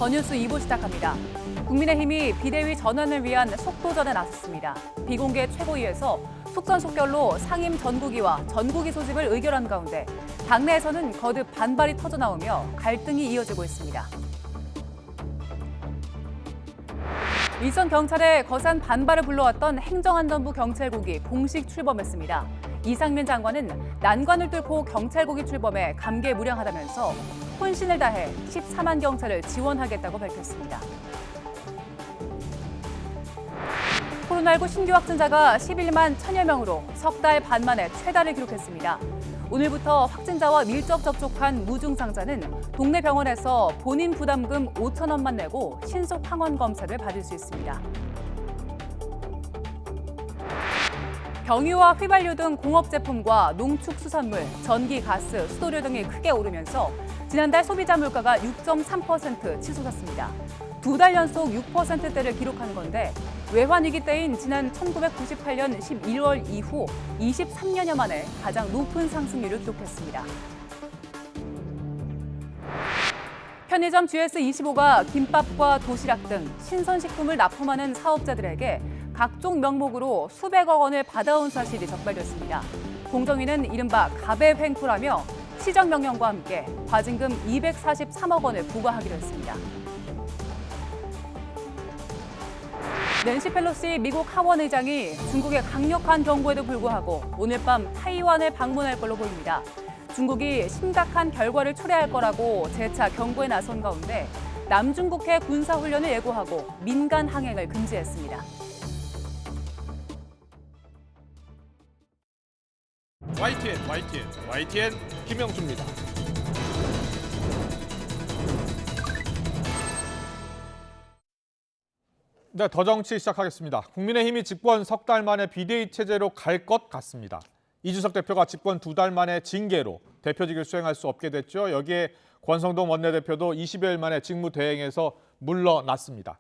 더뉴스 2부 시작합니다. 국민의힘이 비대위 전환을 위한 속도전에 나섰습니다. 비공개 최고위에서 속전속결로 상임 전국위와 전국위 소집을 의결한 가운데 당내에서는 거듭 반발이 터져나오며 갈등이 이어지고 있습니다. 일선 경찰에 거센 반발을 불러왔던 행정안전부 경찰국이 공식 출범했습니다. 이상민 장관은 난관을 뚫고 경찰국이 출범해 감개무량하다면서 혼신을 다해 14만 경찰을 지원하겠다고 밝혔습니다. 코로나19 신규 확진자가 11만 1천여 명으로 석 달 반 만에 최다를 기록했습니다. 오늘부터 확진자와 밀접 접촉한 무증상자는 동네 병원에서 본인 부담금 5천 원만 내고 신속 항원 검사를 받을 수 있습니다. 경유와 휘발유 등 공업 제품과 농축수산물, 전기, 가스, 수도료 등이 크게 오르면서 지난달 소비자 물가가 6.3% 치솟았습니다. 두 달 연속 6%대를 기록한 건데 외환 위기 때인 지난 1998년 11월 이후 23년여 만에 가장 높은 상승률을 기록했습니다. 편의점 GS25가 김밥과 도시락 등 신선식품을 납품하는 사업자들에게 각종 명목으로 수백억 원을 받아온 사실이 적발됐습니다. 공정위는 이른바 갑의 횡포라며 시정명령과 함께 과징금 243억 원을 부과하기로 했습니다. 낸시 펠로시 미국 하원 의장이 중국의 강력한 경고에도 불구하고 오늘 밤 타이완을 방문할 걸로 보입니다. 중국이 심각한 결과를 초래할 거라고 재차 경고에 나선 가운데 남중국해 군사훈련을 예고하고 민간 항행을 금지했습니다. YTN 김영주입니다. 네, 더 정치 시작하겠습니다. 국민의힘이 집권 석 달 만에 비대위 체제로 갈 것 같습니다. 이준석 대표가 집권 두 달 만에 징계로 대표직을 수행할 수 없게 됐죠. 여기에 권성동 원내대표도 20여일 만에 직무대행에서 물러났습니다.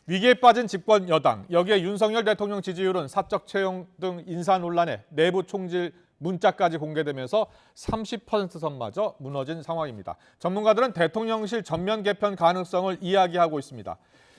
위기에 빠진 집권 여당, 여기에 윤석열 대통령 지지율은 사적 채용 등 인사 논란에 내부 총질 문자까지 공개되면서 30% 선마저 무너진 상황입니다. 전문가들은 대통령실 전면 개편 가능성을 이야기하고 있습니다.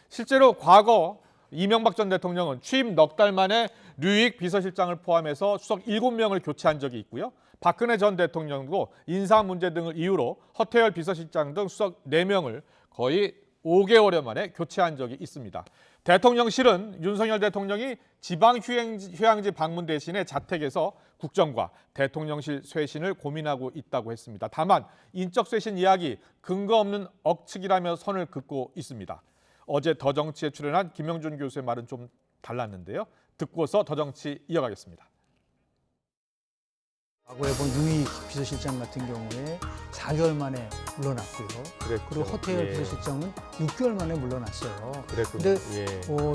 실제로 과거 이명박 전 대통령은 취임 넉 달 만에 류익 비서실장을 포함해서 수석 7명을 교체한 적이 있고요. 박근혜 전 대통령도 인사 문제 등을 이유로 허태열 비서실장 등 수석 4명을 거의 5개월여 만에 교체한 적이 있습니다. 대통령실은 윤석열 대통령이 지방 휴양지 방문 대신에 자택에서 국정과 대통령실 쇄신을 고민하고 있다고 했습니다. 다만 인적 쇄신 이야기 근거 없는 억측이라며 선을 긋고 있습니다. 어제 더 정치에 출연한 김영준 교수의 말은 좀 달랐는데요. 듣고서 더 정치 이어가겠습니다. 과거에 본 유익 비서실장 같은 경우에 4개월 만에 물러났고요. 그리고 허태열 비서실장은 6개월 만에 물러났어요. 그런데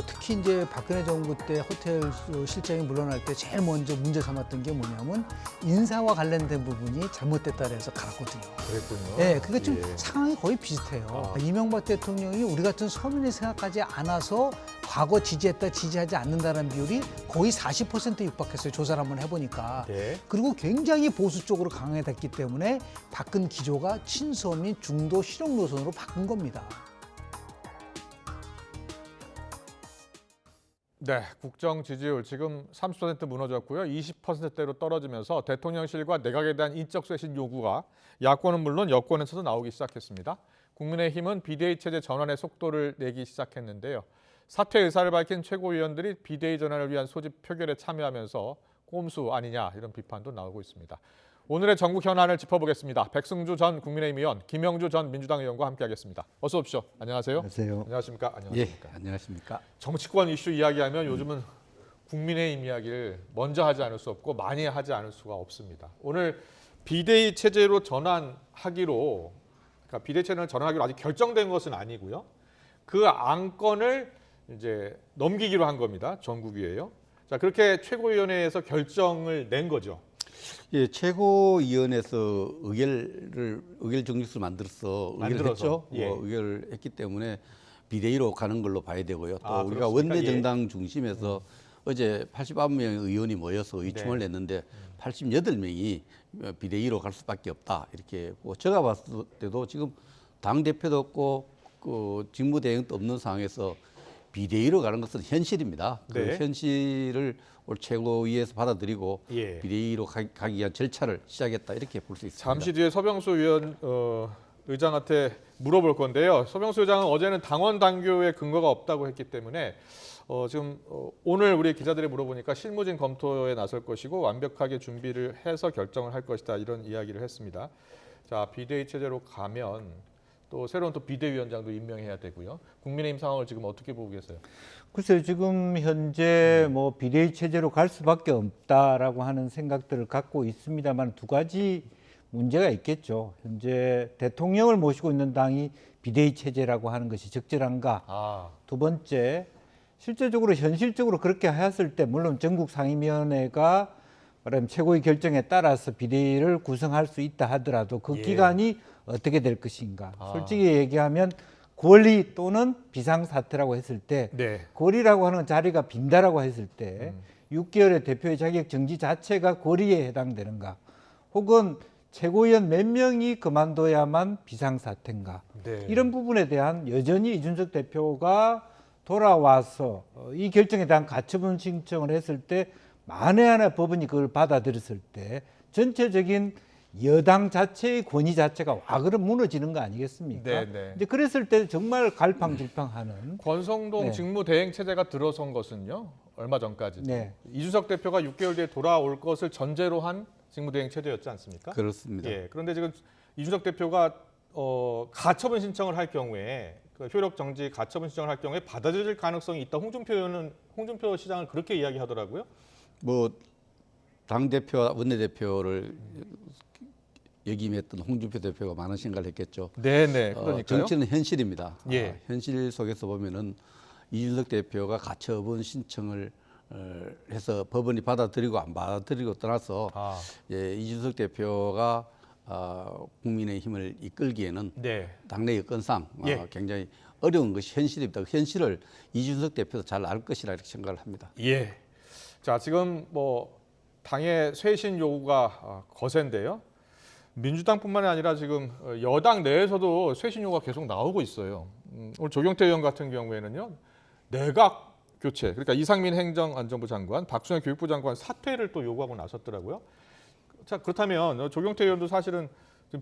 특히 이제 박근혜 정부 때 허태열 실장이 물러날 때 제일 먼저 문제 삼았던 게 뭐냐면 인사와 관련된 부분이 잘못됐다 해서 갈았거든요. 그랬군요. 네, 그게 좀 상황이 거의 비슷해요. 이명박 대통령이 우리 같은 서민이 생각하지 않아서 과거 지지했다 지지하지 않는다는 비율이 거의 40% 육박했어요. 조사를 한번 해보니까. 네. 그리고 굉장히 보수 쪽으로 강화됐기 때문에 바꾼 기조가 친서민 중도 실용 노선으로 바꾼 겁니다. 네, 국정 지지율 지금 30% 무너졌고요. 20%대로 떨어지면서 대통령실과 내각에 대한 인적 쇄신 요구가 야권은 물론 여권에서도 나오기 시작했습니다. 국민의힘은 비대위 체제 전환의 속도를 내기 시작했는데요. 사퇴 의사를 밝힌 최고위원들이 비대위 전환을 위한 소집 표결에 참여하면서 꼼수 아니냐 이런 비판도 나오고 있습니다. 오늘의 전국 현안을 짚어보겠습니다. 백승주 전 국민의힘 의원, 김영주 전 민주당 의원과 함께하겠습니다. 어서 오십시오. 안녕하세요. 안녕하세요. 안녕하십니까. 안녕하십니까. 예, 안녕하십니까. 정치권 이슈 이야기하면 요즘은 국민의힘 이야기를 먼저 하지 않을 수 없고 많이 하지 않을 수가 없습니다. 오늘 비대위 체제로 전환하기로, 그러니까 비대위 체제를 전환하기로 아직 결정된 것은 아니고요. 그 안건을 이제 넘기기로 한 겁니다. 전국위에요. 자, 그렇게 최고위원회에서 결정을 낸 거죠. 예, 최고위원회에서 의결 정리수를 만들어서 의결했죠. 예. 의결을 했기 때문에 비대위로 가는 걸로 봐야 되고요. 또 우리가 그렇습니까? 원내 정당 중심에서 어제 89명의 의원이 모여서 의총을 냈는데 88명이 비대위로 갈 수밖에 없다 이렇게 보고, 제가 봤을 때도 지금 당 대표도 없고 그 직무대행도 없는 상황에서 비대위로 가는 것은 현실입니다. 그 네. 현실을 오늘 최고위에서 받아들이고 예. 비대위로 가기 위한 절차를 시작했다 이렇게 볼 수 있습니다. 잠시 뒤에 서병수 의장한테 물어볼 건데요. 서병수 의장은 어제는 당원 당규에 근거가 없다고 했기 때문에 지금 오늘 우리 기자들이 물어보니까 실무진 검토에 나설 것이고 완벽하게 준비를 해서 결정을 할 것이다 이런 이야기를 했습니다. 자, 비대위 체제로 가면 또 새로운 또 비대위원장도 임명해야 되고요. 국민의힘 상황을 지금 어떻게 보고 계세요? 글쎄요, 지금 현재 뭐 비대위 체제로 갈 수밖에 없다라고 하는 생각들을 갖고 있습니다만 두 가지 문제가 있겠죠. 현재 대통령을 모시고 있는 당이 비대위 체제라고 하는 것이 적절한가? 두 번째, 실제적으로 현실적으로 그렇게 하였을 때 물론 전국 상임위원회가 말하면 최고위 결정에 따라서 비대위를 구성할 수 있다 하더라도 그 기간이 어떻게 될 것인가? 솔직히 얘기하면 권리 또는 비상사태라고 했을 때 권리라고 하는 자리가 빈다라고 했을 때 6개월의 대표의 자격 정지 자체가 권리에 해당되는가? 혹은 최고위원 몇 명이 그만둬야만 비상사태인가? 이런 부분에 대한 여전히 이준석 대표가 돌아와서 이 결정에 대한 가처분 신청을 했을 때 만에 하나 법원이 그걸 받아들였을 때 전체적인 여당 자체의 권위 자체가 와그러 무너지는 거 아니겠습니까? 이제 그랬을 때 정말 갈팡질팡하는 권성동 직무대행 체제가 들어선 것은요. 얼마 전까지 이준석 대표가 6개월 뒤에 돌아올 것을 전제로 한 직무대행 체제였지 않습니까? 그렇습니다. 그런데 지금 이준석 대표가 가처분 신청을 할 경우에 그 효력 정지 가처분 신청을 할 경우에 받아들일 가능성이 있다. 홍준표 시장은 그렇게 이야기하더라고요. 뭐 당 대표와 원내대표를 역임했던 홍준표 대표가 많은 생각을 했겠죠. 그러니까요. 정치는 현실입니다. 현실 속에서 보면은 이준석 대표가 가처분 신청을 해서 법원이 받아들이고 안 받아들이고 떠나서 이준석 대표가 국민의힘을 이끌기에는 당내 여건상 굉장히 어려운 것이 현실입니다. 그 현실을 이준석 대표도 잘 알 것이라 이렇게 생각을 합니다. 자, 지금 뭐 당의 쇄신 요구가 거센데요. 민주당뿐만이 아니라 지금 여당 내에서도 쇄신 요구가 계속 나오고 있어요. 오늘 조경태 의원 같은 경우에는요. 내각 교체, 그러니까 이상민 행정안전부 장관, 박순애 교육부 장관 사퇴를 또 요구하고 나섰더라고요. 자, 그렇다면 조경태 의원도 사실은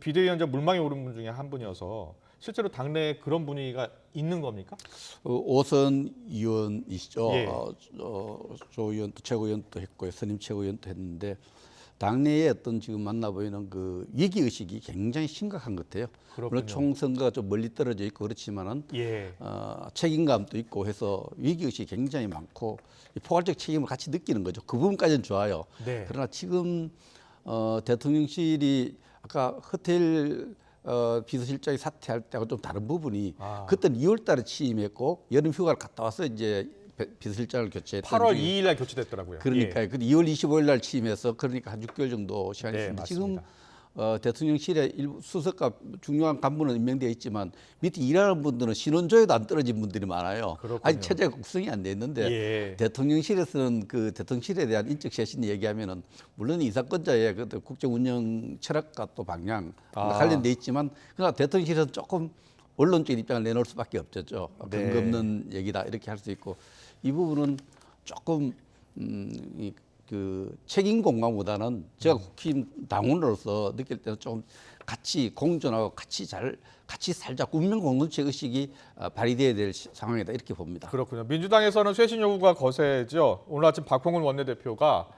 비대위원장 물망에 오른 분 중에 한 분이어서 실제로 당내에 그런 분위기가 있는 겁니까? 오선 의원이시죠. 조 의원도 최고위원도 했고요. 선임 최고위원도 했는데 당내에 어떤 지금 만나보이는 그 위기 의식이 굉장히 심각한 것 같아요. 물론 총선거가 좀 멀리 떨어져 있고 그렇지만은 책임감도 있고 해서 위기 의식이 굉장히 많고 포괄적 책임을 같이 느끼는 거죠. 그 부분까지는 좋아요. 그러나 지금 대통령실이 아까 호텔 비서실장이 사퇴할 때하고 좀 다른 부분이 그때는 2월달에 취임했고 여름 휴가를 갔다 와서 이제 비서실장을 교체했던 8월 2일 날 교체됐더라고요. 그러니까 2월 25일 날 취임해서 그러니까 한 6개월 정도 시간이 있습니다. 지금 대통령실에 일부 수석과 중요한 간부는 임명되어 있지만 밑에 일하는 분들은 신원조회도 안 떨어진 분들이 많아요. 아직 체제가 구성이 안 돼 있는데 대통령실에서는 그 대통령실에 대한 인적 쇄신 얘기하면은 물론 이사건자의 그 국정 운영 철학과 또 방향 관련돼 있지만 그러나 대통령실에서는 조금 원론적인 입장을 내놓을 수밖에 없죠. 근거 없는 얘기다 이렇게 할 수 있고 이 부분은 조금 그 책임 공감보다는 제가 국힘 당원으로서 느낄 때는 좀 같이 공존하고 같이 살자 운명 공동체 의식이 발휘돼야 될 상황이다 이렇게 봅니다. 그렇군요. 민주당에서는 쇄신 요구가 거세죠. 오늘 아침 박홍근 원내대표가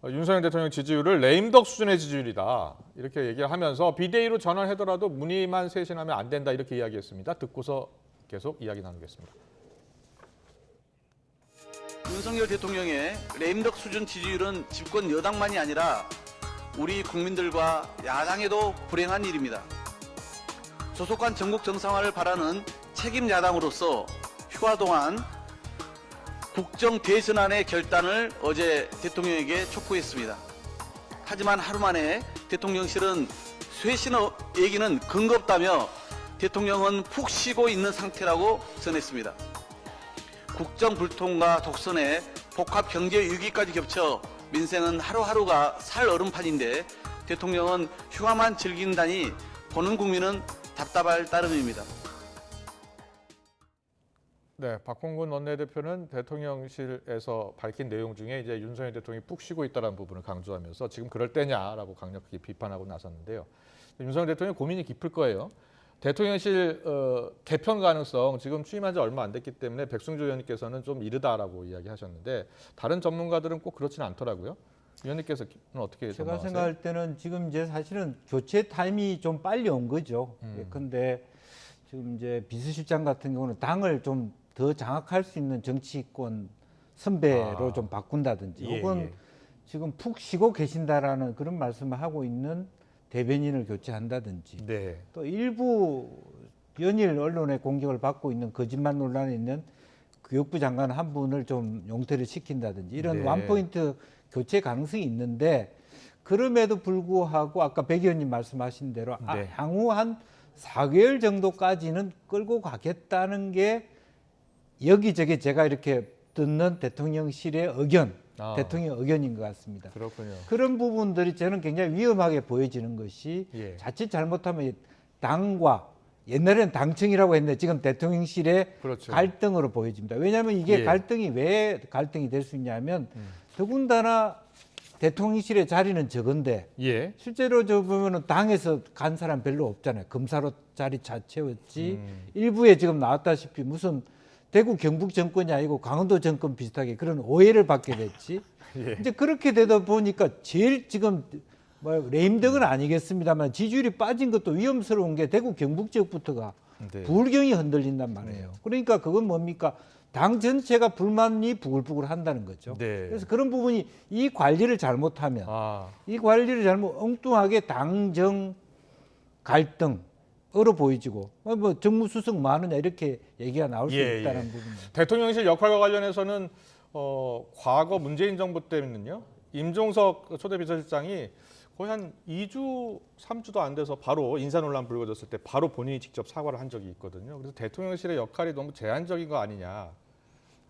윤석열 대통령 지지율을 레임덕 수준의 지지율이다 이렇게 얘기를 하면서 비대위로 전환하더라도 무늬만 쇄신하면 안 된다 이렇게 이야기했습니다. 듣고서 계속 이야기 나누겠습니다. 윤석열 대통령의 레임덕 수준 지지율은 집권 여당만이 아니라 우리 국민들과 야당에도 불행한 일입니다. 조속한 전국 정상화를 바라는 책임 야당으로서 휴가 동안 국정 대전환의 결단을 어제 대통령에게 촉구했습니다. 하지만 하루 만에 대통령실은 쇄신 얘기는 근거 없다며 대통령은 푹 쉬고 있는 상태라고 전했습니다. 국정 불통과 독선에 복합 경제 위기까지 겹쳐 민생은 하루하루가 살 얼음판인데 대통령은 휴가만 즐긴다니 보는 국민은 답답할 따름입니다. 네, 박홍근 원내대표는 대통령실에서 밝힌 내용 중에 이제 윤석열 대통령이 푹 쉬고 있다는 부분을 강조하면서 지금 그럴 때냐라고 강력하게 비판하고 나섰는데요. 윤석열 대통령 고민이 깊을 거예요. 대통령실 개편 가능성 지금 취임한 지 얼마 안 됐기 때문에 백승조 의원님께서는 좀 이르다라고 이야기하셨는데 다른 전문가들은 꼭 그렇지는 않더라고요. 위원님께서는 어떻게 제가 전망하세요? 생각할 때는 지금 이제 사실은 교체 타임이 좀 빨리 온 거죠. 예컨대 지금 이제 비서실장 같은 경우는 당을 좀 더 장악할 수 있는 정치권 선배로 좀 바꾼다든지 혹은 지금 푹 쉬고 계신다라는 그런 말씀을 하고 있는 대변인을 교체한다든지 네. 또 일부 연일 언론의 공격을 받고 있는 거짓말 논란에 있는 교육부 장관 한 분을 좀 용퇴를 시킨다든지 이런 네. 원포인트 교체 가능성이 있는데 그럼에도 불구하고 아까 백 의원님 말씀하신 대로 네. 향후 한 4개월 정도까지는 끌고 가겠다는 게 여기저기 제가 이렇게 듣는 대통령실의 의견, 대통령 의견인 것 같습니다. 그렇군요. 그런 부분들이 저는 굉장히 위험하게 보여지는 것이 예. 자칫 잘못하면 당과 옛날에는 당청이라고 했는데 지금 대통령실의 그렇죠. 갈등으로 보여집니다. 왜냐하면 이게 예. 갈등이 왜 갈등이 될 수 있냐면 더군다나 대통령실의 자리는 적은데 예. 실제로 저 보면은 당에서 간 사람 별로 없잖아요. 검사로 자리 잘 채웠지. 일부에 지금 나왔다시피 무슨 대구 경북 정권이 아니고 강원도 정권 비슷하게 그런 오해를 받게 됐지. 예. 이제 그렇게 되다 보니까 제일 지금 뭐 레임덕은 아니겠습니다만 지지율이 빠진 것도 위험스러운 게 대구 경북 지역부터가 네. 불경이 흔들린단 말이에요. 그러니까 그건 뭡니까? 당 전체가 불만이 부글부글 한다는 거죠. 네. 그래서 그런 부분이 이 관리를 잘못하면 이 관리를 잘못 엉뚱하게 당정 갈등으로 보여지고 뭐 정무수석 많으냐 이렇게 얘기가 나올 수 있다는 부분입니다. 대통령실 역할과 관련해서는 과거 문재인 정부 때는요. 임종석 초대 비서실장이 거의 한 2주, 3주도 안 돼서 바로 인사 논란 불거졌을 때 바로 본인이 직접 사과를 한 적이 있거든요. 그래서 대통령실의 역할이 너무 제한적인 거 아니냐.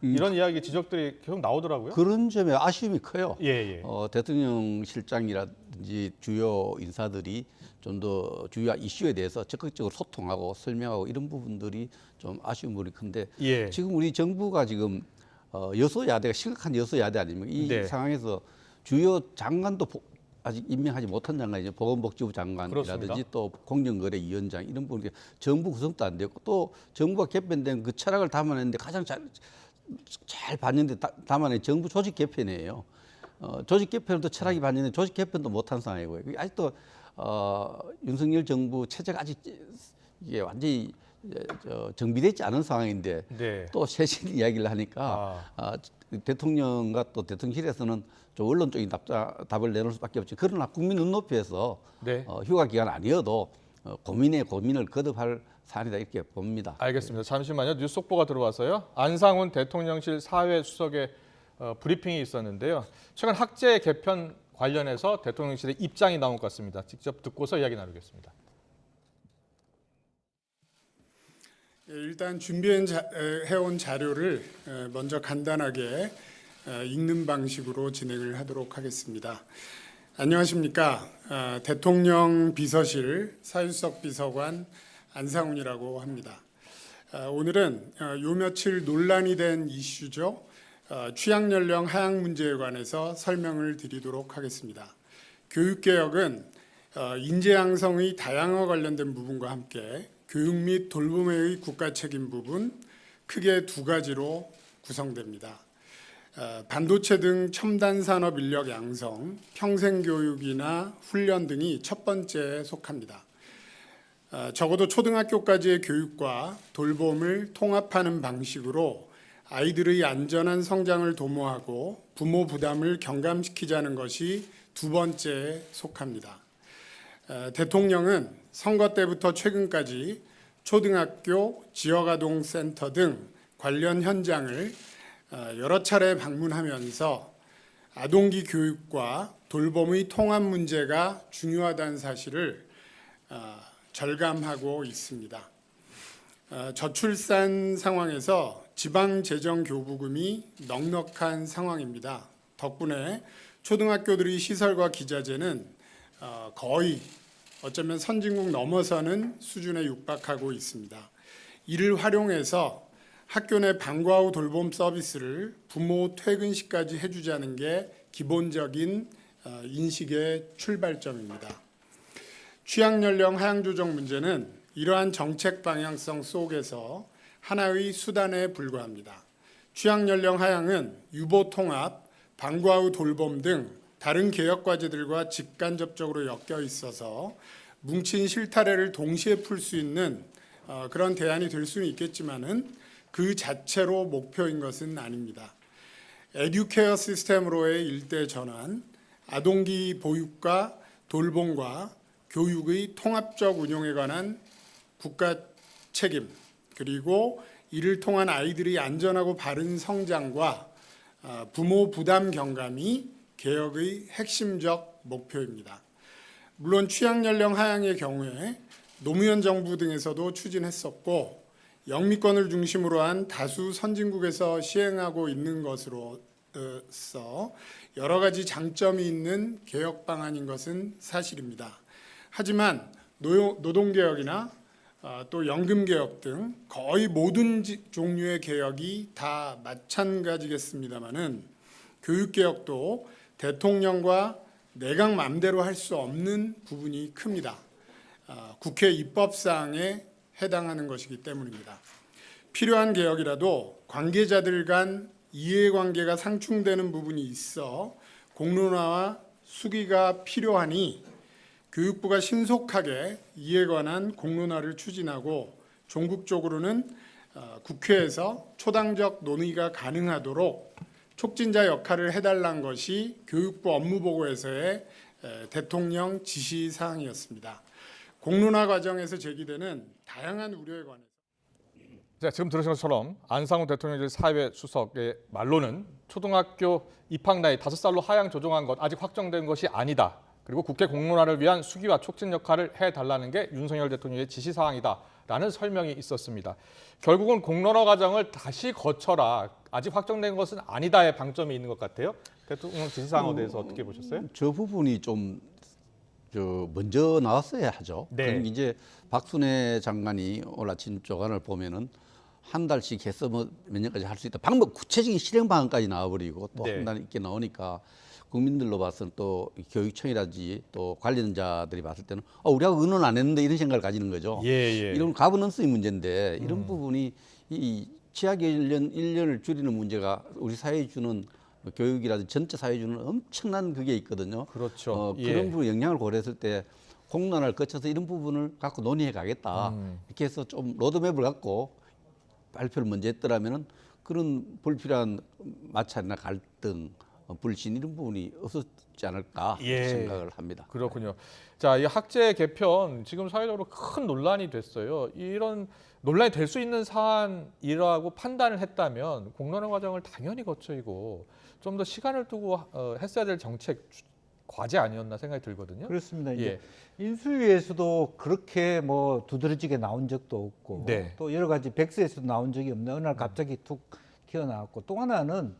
이런 이야기 지적들이 계속 나오더라고요. 그런 점에 아쉬움이 커요. 예. 대통령실장이라든지 주요 인사들이 좀 더 주요 이슈에 대해서 적극적으로 소통하고 설명하고 이런 부분들이 좀 아쉬운 부분이 큰데 예. 지금 우리 정부가 지금 여소야대가 심각한 여소야대 아닙니까? 이 네. 상황에서 주요 장관도 아직 임명하지 못한 장관이죠. 보건복지부 장관이라든지 그렇습니다. 또 공정거래위원장 이런 부분이 정부 구성도 안 됐고 또 정부가 개편된 그 철학을 담아냈는데 가장 잘 반영돼 담아낸 정부 조직 개편이에요. 조직 개편도 철학이 반영된 조직 개편도 못한 상황이고요. 아직도 윤석열 정부 체제가 아직 이게 완전히 정비되지 않은 상황인데 네. 또 쇄신 이야기를 하니까 대통령과 또 대통령실에서는 좀 원론적인 답을 내놓을 수밖에 없지. 그러나 국민 눈높이에서 네. 휴가 기간 아니어도 고민을 거듭할 사안이다 이렇게 봅니다. 알겠습니다. 잠시만요. 뉴스 속보가 들어와서요. 안상훈 대통령실 사회수석의 브리핑이 있었는데요. 최근 학제 개편 관련해서 대통령실의 입장이 나온 것 같습니다. 직접 듣고서 이야기 나누겠습니다. 일단 준비해온 자료를 먼저 간단하게 읽는 방식으로 진행을 하도록 하겠습니다. 안녕하십니까. 대통령 비서실 사회수석 비서관 안상훈이라고 합니다. 오늘은 요 며칠 논란이 된 이슈죠. 취약연령 하향 문제에 관해서 설명을 드리도록 하겠습니다. 교육개혁은 인재 양성의 다양화 관련된 부분과 함께 교육 및 돌봄의 국가 책임 부분 크게 두 가지로 구성됩니다. 반도체 등 첨단 산업 인력 양성, 평생교육이나 훈련 등이 첫 번째에 속합니다. 적어도 초등학교까지의 교육과 돌봄을 통합하는 방식으로 아이들의 안전한 성장을 도모하고 부모 부담을 경감시키자는 것이 두 번째에 속합니다. 대통령은 선거 때부터 최근까지 초등학교, 지역아동센터 등 관련 현장을 여러 차례 방문하면서 아동기 교육과 돌봄의 통합 문제가 중요하다는 사실을 절감하고 있습니다. 저출산 상황에서 지방재정교부금이 넉넉한 상황입니다. 덕분에 초등학교들의 시설과 기자재는 거의 어쩌면 선진국 넘어서는 수준에 육박하고 있습니다. 이를 활용해서 학교 내 방과 후 돌봄 서비스를 부모 퇴근 시까지 해주자는 게 기본적인 인식의 출발점입니다. 취약연령 하향 조정 문제는 이러한 정책 방향성 속에서 하나의 수단에 불과합니다. 취약연령 하향은 유보 통합, 방과 후 돌봄 등 다른 개혁 과제들과 직간접적으로 엮여 있어서 뭉친 실타래를 동시에 풀 수 있는 그런 대안이 될 수는 있겠지만은 그 자체로 목표인 것은 아닙니다. 에듀케어 시스템으로의 일대 전환, 아동기 보육과 돌봄과 교육의 통합적 운용에 관한 국가 책임, 그리고 이를 통한 아이들의 안전하고 바른 성장과 부모 부담 경감이 개혁의 핵심적 목표입니다. 물론 취약연령 하향의 경우에 노무현 정부 등에서도 추진했었고 영미권을 중심으로 한 다수 선진국에서 시행하고 있는 것으로서 여러 가지 장점이 있는 개혁 방안인 것은 사실입니다. 하지만 노동개혁이나 또 연금개혁 등 거의 모든 종류의 개혁이 다 마찬가지겠습니다마는 교육개혁도 대통령과 내각 맘대로 할 수 없는 부분이 큽니다. 국회 입법사항에 해당하는 것이기 때문입니다. 필요한 개혁이라도 관계자들 간 이해관계가 상충되는 부분이 있어 공론화와 수기가 필요하니 교육부가 신속하게 이에 관한 공론화를 추진하고 종국적으로는 국회에서 초당적 논의가 가능하도록 촉진자 역할을 해달라는 것이 교육부 업무보고에서의 대통령 지시사항이었습니다. 공론화 과정에서 제기되는 다양한 우려에 관해서 자, 지금 들으신 것처럼 안상훈 대통령 사회 수석의 말로는 초등학교 입학 나이 5살로 하향 조정한 것 아직 확정된 것이 아니다. 그리고 국회 공론화를 위한 수기와 촉진 역할을 해달라는 게 윤석열 대통령의 지시사항이다라는 설명이 있었습니다. 결국은 공론화 과정을 다시 거쳐라. 아직 확정된 것은 아니다의 방점이 있는 것 같아요. 대통령 지시사항에 대해서 어떻게 보셨어요? 저 부분이 좀 먼저 나왔어야 하죠. 네. 그러니까 이제 박순애 장관이 올 아침 조간을 보면은 한 달씩 해서 뭐 몇 년까지 할 수 있다. 방법 구체적인 실행 방안까지 나와버리고 또 한 달 있게 나오니까 국민들로 봐서는 또 교육청이라든지 또 관련자들이 봤을 때는 우리하고 의논 안 했는데 이런 생각을 가지는 거죠. 이런 가버넌스의 문제인데 이런 부분이 이 취약 연령 1년을 줄이는 문제가 우리 사회에 주는 교육이라든지 전체 사회에 주는 엄청난 그게 있거든요. 그렇죠. 그런 부분 영향을 고려했을 때 공론화를 거쳐서 이런 부분을 갖고 논의해 가겠다. 이렇게 해서 좀 로드맵을 갖고 발표를 먼저 했더라면은 그런 불필요한 마찰이나 갈등, 불신 이런 부분이 없었지 않을까 생각을 합니다. 그렇군요. 자, 이 학제 개편 지금 사회적으로 큰 논란이 됐어요. 이런 논란이 될 수 있는 사안이라고 판단을 했다면 공론화 과정을 당연히 거쳐이고 좀 더 시간을 두고 했어야 될 정책 과제 아니었나 생각이 들거든요. 그렇습니다. 이제 인수위에서도 그렇게 뭐 두드러지게 나온 적도 없고 또 여러 가지 백서에서도 나온 적이 없는데 어느 날 갑자기 툭 튀어나왔고 또 하나는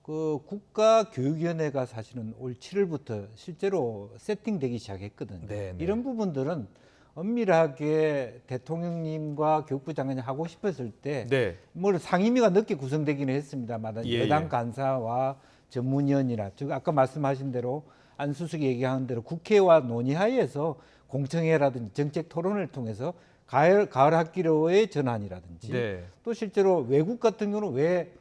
그 국가교육위원회가 사실은 올 7월부터 실제로 세팅되기 시작했거든요. 이런 부분들은 엄밀하게 대통령님과 교육부 장관이 하고 싶었을 때 뭐 상임위가 늦게 구성되기는 했습니다만 여당 간사와 전문위원이나 즉 아까 말씀하신 대로 안수석이 얘기하는 대로 국회와 논의하에서 공청회라든지 정책 토론을 통해서 가을 학기로의 전환이라든지 또 실제로 외국 같은 경우는 왜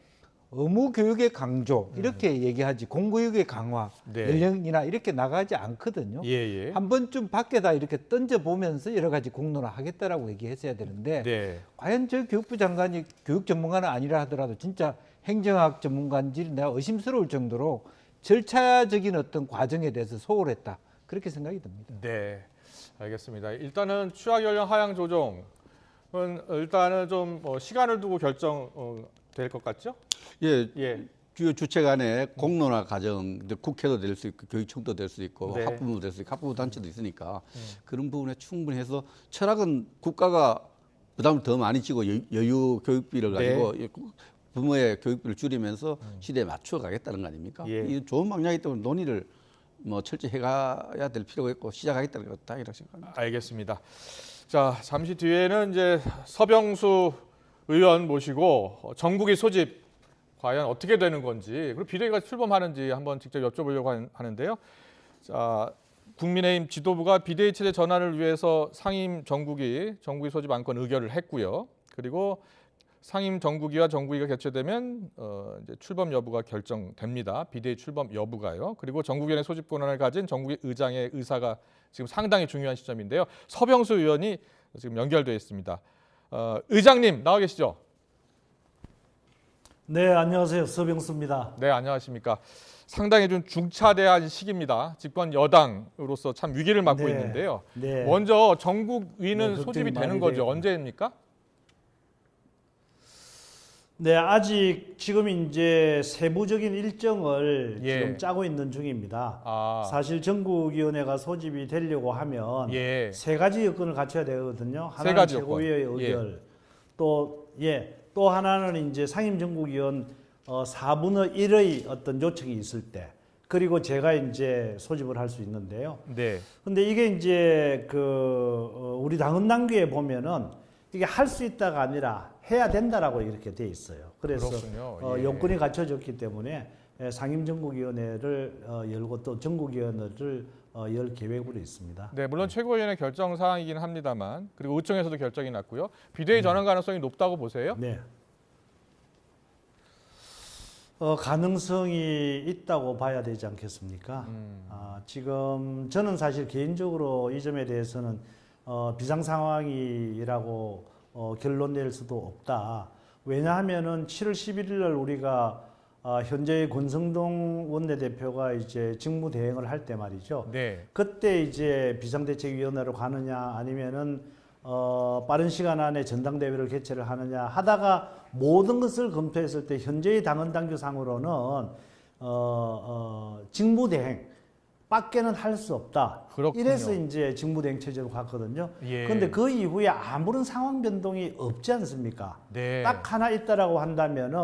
의무 교육의 강조 이렇게 얘기하지 공교육의 강화 연령이나 이렇게 나가지 않거든요. 한 번쯤 밖에다 이렇게 던져보면서 여러 가지 공론화 하겠다라고 얘기했어야 되는데 과연 저 교육부 장관이 교육 전문가는 아니라 하더라도 진짜 행정학 전문가인지 내가 의심스러울 정도로 절차적인 어떤 과정에 대해서 소홀했다 그렇게 생각이 듭니다. 네, 알겠습니다. 일단은 취약 연령 하향 조정은 일단은 좀 시간을 두고 결정될 것 같죠? 주요 주체 간의 공론화 과정, 국회도 될 수 있고 교육청도 될 수 있고 학부모도 될 수 있고 학부모 단체도 있으니까 그런 부분에 충분히 해서 철학은 국가가 부담을 더 많이 지고 여유 교육비를 가지고 부모의 교육비를 줄이면서 시대에 맞춰 가겠다는 거 아닙니까? 이 좋은 방향이기 때문에 논의를 뭐 철저히 해가야 될 필요가 있고 시작하겠다는 것다 이렇게 생각합니다. 알겠습니다. 자, 잠시 뒤에는 이제 서병수 의원 모시고 전국위 소집 과연 어떻게 되는 건지 그리고 비대위가 출범하는지 한번 직접 여쭤보려고 하는데요. 자, 국민의힘 지도부가 비대위 체제 전환을 위해서 상임 정국위 소집 안건 의결을 했고요. 그리고 상임 정국위와 정국위가 개최되면 이제 출범 여부가 결정됩니다. 비대위 출범 여부가요. 그리고 정국위원회 소집 권한을 가진 정국위 의장의 의사가 지금 상당히 중요한 시점인데요. 서병수 의원이 지금 연결되어 있습니다. 의장님 나와 계시죠? 네, 안녕하세요. 서병수입니다. 네, 안녕하십니까. 상당히 좀 중차대한 시기입니다. 집권 여당으로서 참 위기를 맞고 네, 있는데요. 네. 먼저 정국위는 네, 소집이 걱정이 되는 많이 거죠. 돼요. 언제입니까? 네, 아직 지금 이제 세부적인 일정을 예. 지금 짜고 있는 중입니다. 아, 사실 전국위원회가 소집이 되려고 하면 예. 세 가지 여건을 갖춰야 되거든요. 세 하나는 가지 최고위의 여건. 의결, 또 하나는 이제 상임정국위원 4분의 1의 어떤 요청이 있을 때, 그리고 제가 이제 소집을 할 수 있는데요. 네. 근데 이게 이제 우리 당헌 당규에 보면은 이게 할 수 있다가 아니라 해야 된다라고 이렇게 돼 있어요. 그래서 그렇군요. 예. 요건이 갖춰졌기 때문에 상임정국위원회를 열고 또 전국위원회를 열 계획으로 있습니다. 네, 물론 최고위원회 결정 사항이긴 합니다만 그리고 의총에서도 결정이 났고요. 비대위 전환 가능성이 높다고 보세요? 네. 가능성이 있다고 봐야 되지 않겠습니까? 지금 저는 사실 개인적으로 이 점에 대해서는 비상 상황이라고 결론 낼 수도 없다. 왜냐하면은 7월 11일 날 우리가 현재의 권성동 원내대표가 이제 직무 대행을 할 때 말이죠. 네. 그때 이제 비상대책위원회로 가느냐 아니면은 빠른 시간 안에 전당대회를 개최를 하느냐 하다가 모든 것을 검토했을 때 현재의 당헌 당규상으로는 직무대행 밖에는 할 수 없다. 그렇군요. 이래서 이제 직무대행 체제로 갔거든요. 예. 그런데 그 이후에 아무런 상황 변동이 없지 않습니까? 네. 딱 하나 있다라고 한다면은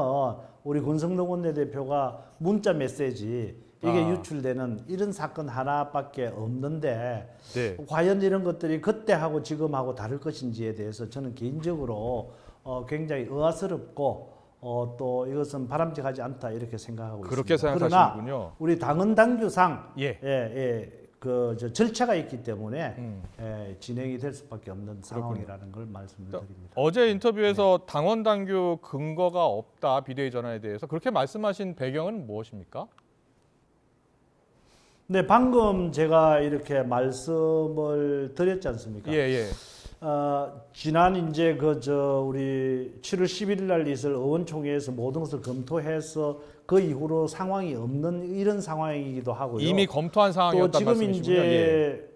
우리 권성동 원내대표가 문자 메시지 이게 유출되는 이런 사건 하나밖에 없는데 네. 과연 이런 것들이 그때하고 지금하고 다를 것인지에 대해서 저는 개인적으로 굉장히 의아스럽고 또 이것은 바람직하지 않다 이렇게 생각하고 그렇게 있습니다. 생각하시는군요. 그러나 우리 당헌 당규상 예. 저 절차가 있기 때문에 진행이 될 수밖에 없는 상황이라는 걸 말씀을 드립니다. 어제 인터뷰에서 당원 당규 근거가 없다 비대위 전환에 대해서 그렇게 말씀하신 배경은 무엇입니까? 네, 방금 제가 이렇게 말씀을 드렸지 않습니까? 예. 지난 이제 우리 7월 11일 날 있을 의원총회에서 모든 것을 검토해서 그 이후로 상황이 없는 이런 상황이기도 하고요. 이미 검토한 또 상황이었단 지금 말씀이시군요. 예. 이제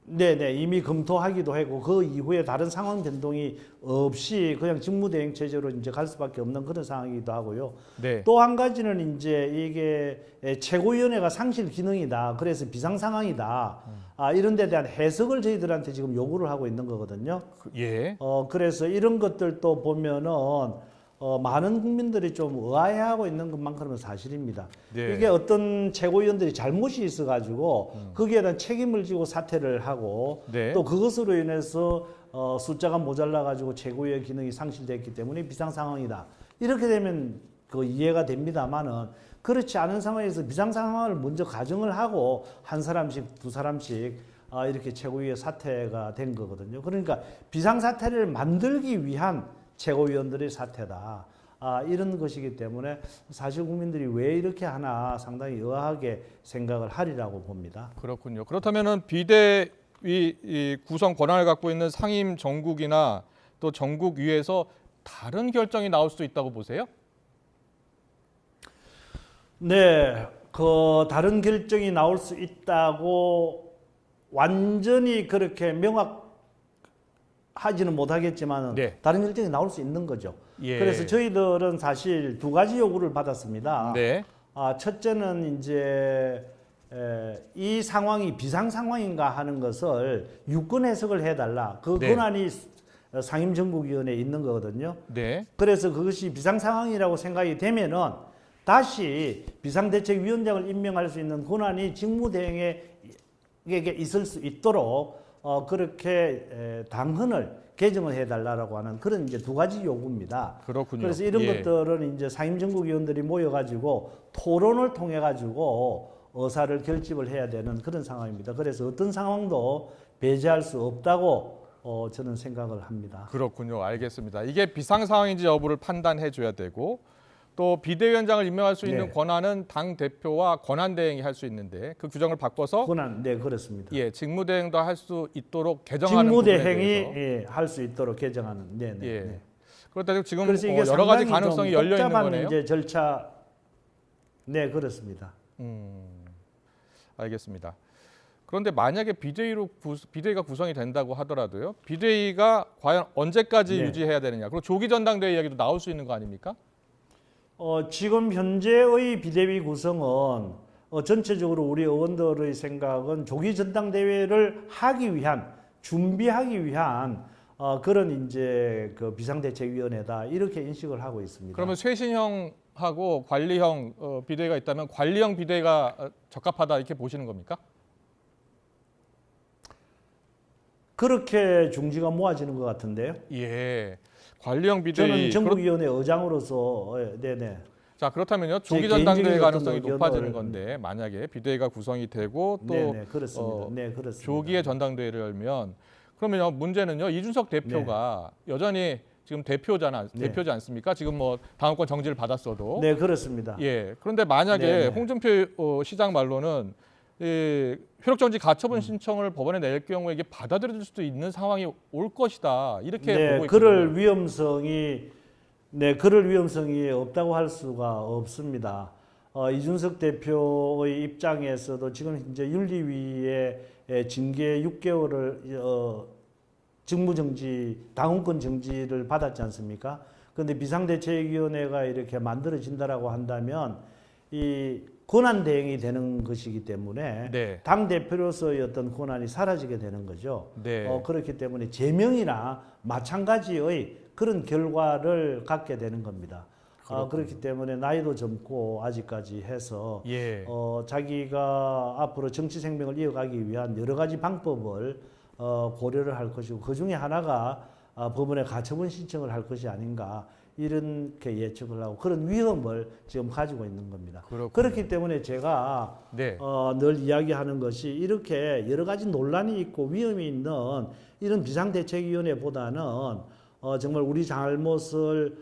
네네 이미 검토하기도 하고 그 이후에 다른 상황 변동이 없이 그냥 직무대행 체제로 이제 갈 수밖에 없는 그런 상황이기도 하고요. 네. 또 한 가지는 이제 이게 최고위원회가 상실 기능이다. 그래서 비상 상황이다. 이런 데 대한 해석을 저희들한테 지금 요구를 하고 있는 거거든요. 예. 그래서 이런 것들도 보면은 많은 국민들이 좀 의아해하고 있는 것만큼은 사실입니다. 네. 이게 어떤 최고위원들이 잘못이 있어가지고 거기에 대한 책임을 지고 사퇴를 하고 네. 또 그것으로 인해서 숫자가 모자라가지고 최고위의 기능이 상실됐기 때문에 비상 상황이다. 이렇게 되면 그 이해가 됩니다만은 그렇지 않은 상황에서 비상 상황을 먼저 가정을 하고 한 사람씩 두 사람씩 이렇게 최고위의 사퇴가 된 거거든요. 그러니까 비상 사태를 만들기 위한 최고위원들의 사태다. 이런 것이기 때문에 사실 국민들이 왜 이렇게 하나 상당히 의아하게 생각을 하리라고 봅니다. 그렇군요. 그렇다면은 비대위 이 구성 권한을 갖고 있는 상임 정국이나 또 정국위에서 다른 결정이 나올 수도 있다고 보세요? 네, 그 다른 결정이 나올 수 있다고 완전히 그렇게 명확하지는 못하겠지만 네. 다른 결정이 나올 수 있는 거죠. 예. 그래서 저희들은 사실 두 가지 요구를 받았습니다. 네. 첫째는 이제 이 상황이 비상 상황인가 하는 것을 유권 해석을 해달라. 그 네. 권한이 상임정국위원회에 있는 거거든요. 네. 그래서 그것이 비상 상황이라고 생각이 되면은 다시 비상대책위원장을 임명할 수 있는 권한이 직무대행에게 있을 수 있도록 그렇게 당헌을 개정을 해달라고 하는 그런 이제 두 가지 요구입니다. 그렇군요. 그래서 이런 예. 것들은 이제 상임정국위원들이 모여가지고 토론을 통해 가지고 의사를 결집을 해야 되는 그런 상황입니다. 그래서 어떤 상황도 배제할 수 없다고 저는 생각을 합니다. 그렇군요. 알겠습니다. 이게 비상 상황인지 여부를 판단해 줘야 되고 또 비대위원장을 임명할 수 있는 네. 권한은 당 대표와 권한 대행이 할 수 있는데 그 규정을 바꿔서 권한, 네, 그렇습니다. 예, 직무대행도 할 수 있도록 개정하는 부분에 직무대행이 대해서 예, 할 수 있도록 개정하는. 네, 네. 예. 네. 그렇다 지금 그래서 이게 여러 가지 상당히 가능성이 좀 열려 있는 복잡한 거네요. 이제 절차. 네, 그렇습니다. 알겠습니다. 그런데 만약에 비대위가 구성이 된다고 하더라도요. 비대위가 과연 언제까지 네. 유지해야 되느냐. 그리고 조기 전당대회 이야기도 나올 수 있는 거 아닙니까? 지금 현재의 비대위 구성은 전체적으로 우리 의원들의 생각은 조기 전당대회를 하기 위한 준비하기 위한 그런 이제 그 비상대책위원회다 이렇게 인식을 하고 있습니다. 그러면 쇄신형하고 관리형 비대위가 있다면 관리형 비대위가 적합하다 이렇게 보시는 겁니까? 그렇게 중지가 모아지는 것 같은데요. 예. 관리형 비대위. 저는 정부위원회 의장으로서 네네. 자 그렇다면요 조기 제 전당대회 개인적인 가능성이 어떤 높아지는 의견을- 건데 만약에 비대위가 구성이 되고 또 네네 그렇습니다. 네 그렇습니다. 조기에 전당대회를 열면 그러면요 문제는요 이준석 대표가 여전히 지금 대표지 않습니까? 지금 뭐 당원권 정지를 받았어도 네 그렇습니다. 예 그런데 만약에 네네. 홍준표 시장 말로는 효력정지 가처분 신청을 법원에 낼 경우에 이게 받아들여질 수도 있는 상황이 올 것이다 이렇게 네, 보고 있거든요. 그럴 위험성이 없다고 할 수가 없습니다. 이준석 대표의 입장에서도 지금 이제 윤리위의 징계 6개월을 직무정지, 당원권 정지를 받았지 않습니까? 그런데 비상대책위원회가 이렇게 만들어진다라고 한다면 이 권한 대행이 되는 것이기 때문에 네. 당 대표로서의 어떤 권한이 사라지게 되는 거죠. 네. 그렇기 때문에 제명이나 마찬가지의 그런 결과를 갖게 되는 겁니다. 그렇기 때문에 나이도 젊고 아직까지 해서 예. 자기가 앞으로 정치 생명을 이어가기 위한 여러 가지 방법을 고려를 할 것이고 그 중에 하나가 법원에 가처분 신청을 할 것이 아닌가 이렇게 예측을 하고 그런 위험을 지금 가지고 있는 겁니다. 그렇군요. 그렇기 때문에 제가 네. 늘 이야기하는 것이 이렇게 여러 가지 논란이 있고 위험이 있는 이런 비상대책위원회보다는 정말 우리 잘못을